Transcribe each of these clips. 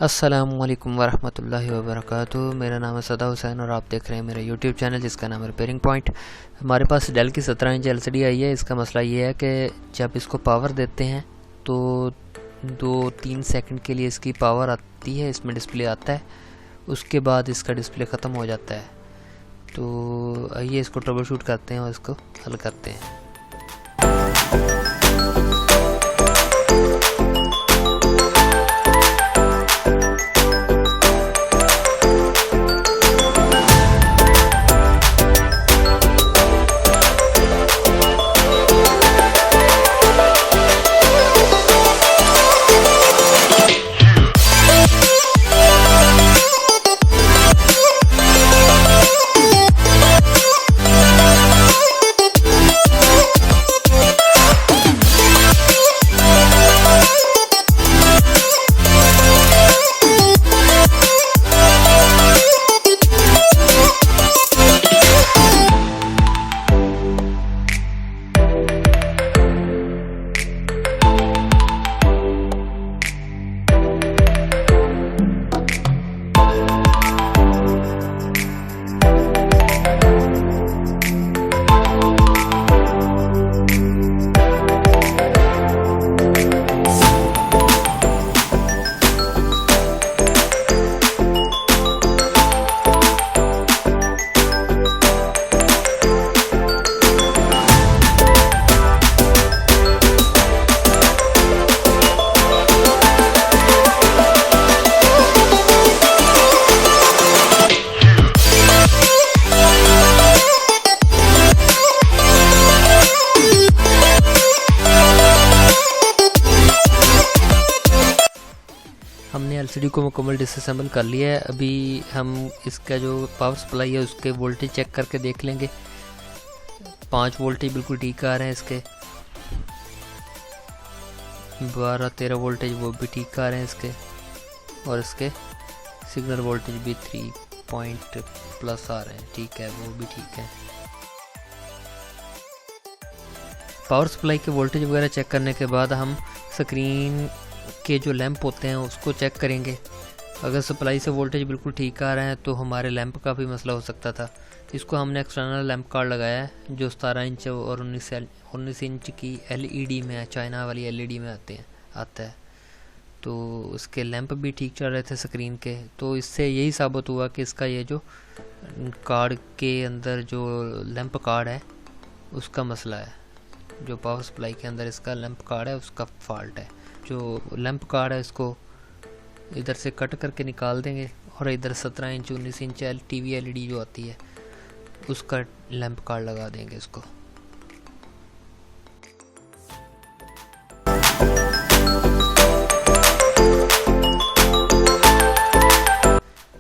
अस्सलामुअलैकुम वरहमतुल्लाहि वबरकातुहू। मेरा नाम है सदा हुसैन और आप देख रहे हैं मेरा यूट्यूब चैनल जिसका नाम है रिपेयरिंग पॉइंट। हमारे पास डेल की 17 इंच LCD आई है। इसका मसला ये है कि जब इसको पावर देते हैं तो 2-3 सेकंड के लिए इसकी पावर आती है, इसमें डिस्प्ले आता है, उसके बाद इसका डिस्प्ले ख़त्म हो जाता है। तो आइए इसको ट्रबल शूट करते हैं और इसको हल करते हैं। हमने LCD को मुकम्मल डिसअसेंबल कर लिया है। अभी हम इसका जो पावर सप्लाई है उसके वोल्टेज चेक करके देख लेंगे। 5 वोल्टेज बिल्कुल ठीक आ रहे हैं इसके, 12-13 वोल्टेज वो भी ठीक आ रहे हैं इसके, और इसके सिग्नल वोल्टेज भी 3 पॉइंट प्लस आ रहे हैं, ठीक है, वो भी ठीक है। पावर सप्लाई के वोल्टेज वगैरह चेक करने के बाद हम स्क्रीन के जो लैंप होते हैं उसको चेक करेंगे। अगर सप्लाई से वोल्टेज बिल्कुल ठीक आ रहा है तो हमारे लैंप का भी मसला हो सकता था। इसको हमने एक्सटर्नल लैंप कार्ड लगाया है जो 17 इंच और 19 इंच की LED में है, चाइना वाली LED में आता है। तो उसके लैंप भी ठीक चल रहे थे स्क्रीन के। तो इससे यही साबित हुआ कि इसका ये जो कार्ड के अंदर जो लैंप कार्ड है उसका मसला है। जो पावर सप्लाई के अंदर इसका लैंप कार्ड है उसका फॉल्ट है। जो लैंप कार्ड है इसको इधर से कट करके निकाल देंगे और इधर 17 इंच 19 इंच TV LED जो आती है उसका लैंप कार्ड लगा देंगे इसको।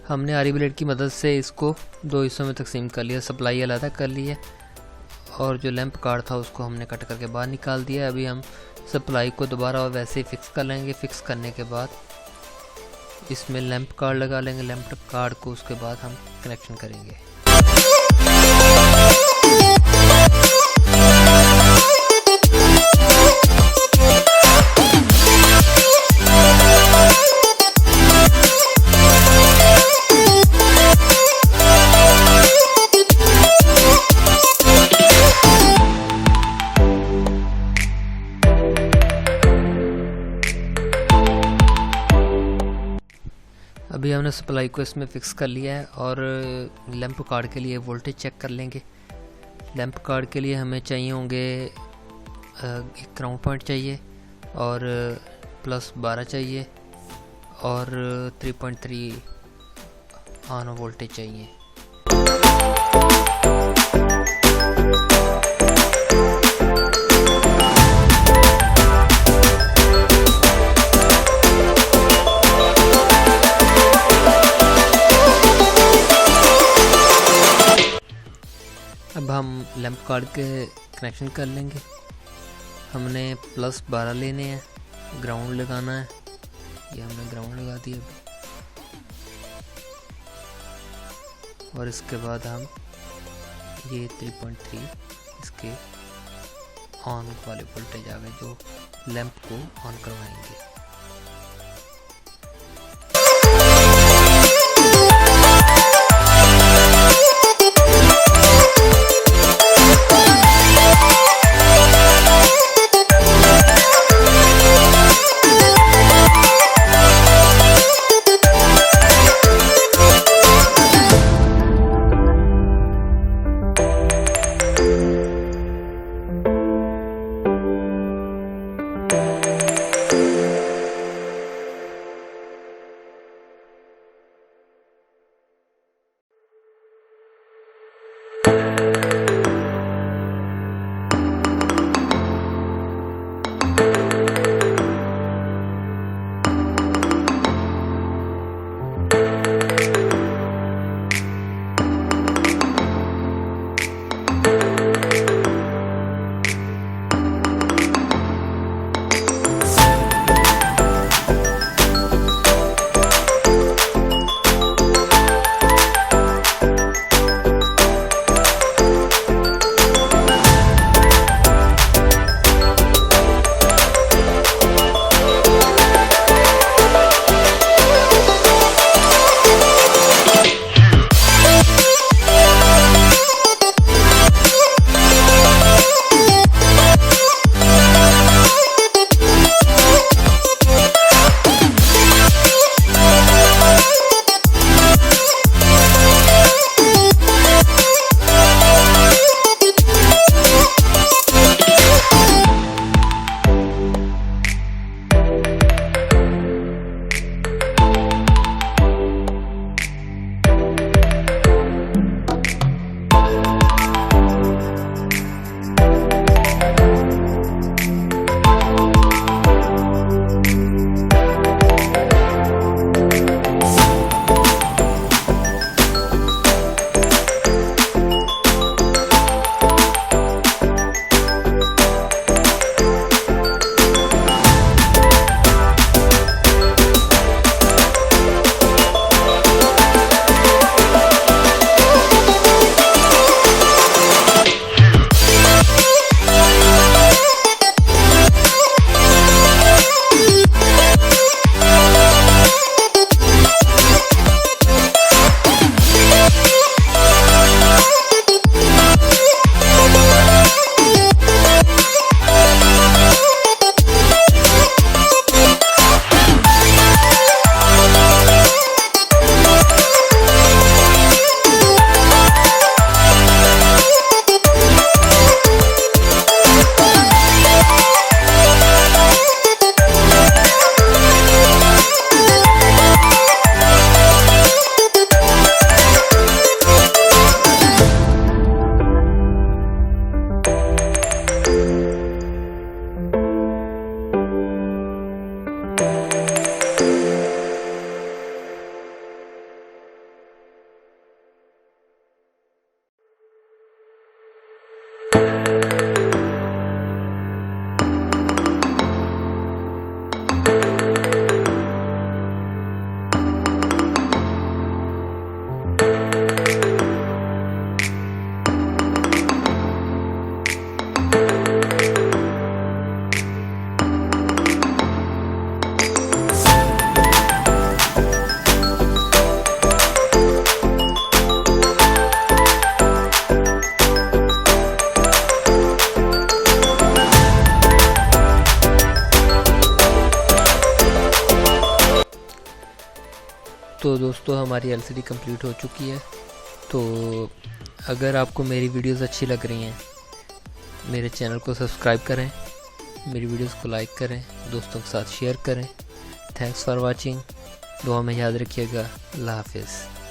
हमने आरी ब्लेड की मदद से इसको 2 हिस्सों में तकसीम कर लिया, सप्लाई अलग कर ली है और जो लैंप कार्ड था उसको हमने कट करके बाहर निकाल दिया। अभी हम सप्लाई को दोबारा वैसे ही फिक्स कर लेंगे। फिक्स करने के बाद इसमें लैंप कार्ड लगा लेंगे, लैंप कार्ड को उसके बाद हम कनेक्शन करेंगे। अभी हमने सप्लाई को इसमें फिक्स कर लिया है और लैंप कार्ड के लिए वोल्टेज चेक कर लेंगे। लैंप कार्ड के लिए हमें चाहिए होंगे एक ग्राउंड पॉइंट चाहिए और +12 चाहिए और 3.3 ऑन वोल्टेज चाहिए। अब हम लैंप कार्ड के कनेक्शन कर लेंगे। हमने +12 लेने हैं, ग्राउंड लगाना है, ये हमने ग्राउंड लगा दिया अभी। और इसके बाद हम ये 3.3 इसके ऑन वाले वोल्टेज आ गए जो लैंप को ऑन करवाएंगे। तो दोस्तों हमारी एलसीडी कंप्लीट हो चुकी है। तो अगर आपको मेरी वीडियोस अच्छी लग रही हैं, मेरे चैनल को सब्सक्राइब करें, मेरी वीडियोस को लाइक करें, दोस्तों के साथ शेयर करें। Thanks for watching. दुआ में याद रखिएगा। अल्लाह हाफिज़।